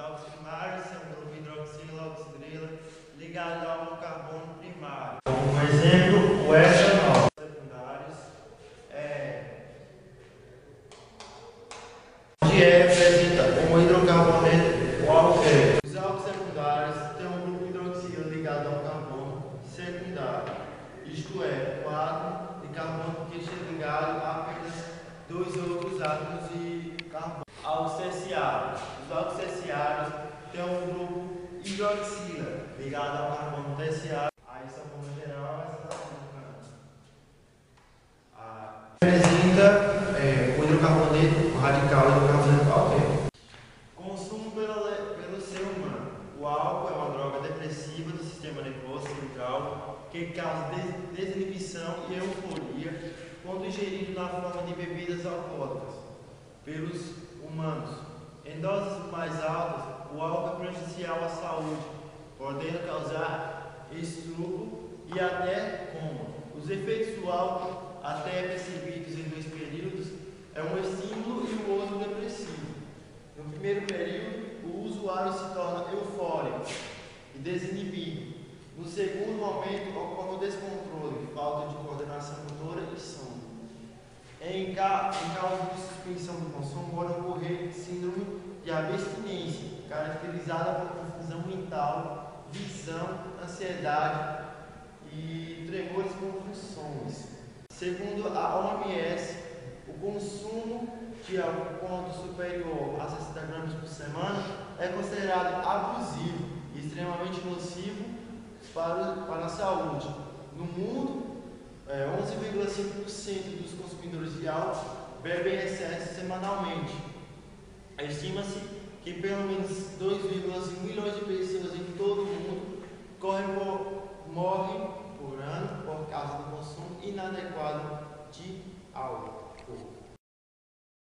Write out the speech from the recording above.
álcools primários são o grupo hidroxila, oxidrila, ligado ao carbono primário. Como exemplo, o etanol. Secundários onde representa um hidrocarboneto ou alqueiro. Os álcools secundários têm um grupo hidroxila ligado ao carbono secundário, isto é, o átomo de carbono que está ligado a apenas dois outros átomos de carbono. Álcools terciários. Os álcools terciários têm um grupo hidroxila ligado ao carbono terciário. Aí, essa forma geral, essa representa o hidrocarboneto radical e o hidrocarboneto alqueiro. Consumo pelo ser humano. O álcool é uma droga depressiva do sistema nervoso central que causa desinibição e euforia quando ingerido na forma de bebidas alcoólicas pelos humanos. Em doses mais altas, o álcool é prejudicial à saúde, podendo causar estupro e até coma. Os efeitos do álcool, até percebidos em dois períodos, é um estímulo e o outro depressivo. No primeiro período, o usuário se torna eufórico e desinibido. No segundo momento, ocorre o descontrole, falta de coordenação motora e sono. Em caso de suspensão do consumo, pode ocorrer síndrome de abstinência, caracterizada por confusão mental, visão, ansiedade e tremores e convulsões. Segundo a OMS, o consumo de álcool quanto superior a 60 gramas por semana é considerado abusivo e extremamente nocivo para a saúde. No mundo, 11,5% dos consumidores de álcool bebem em excesso semanalmente. Estima-se que pelo menos 2,5 milhões de pessoas em todo o mundo morrem por ano por causa do consumo inadequado de álcool.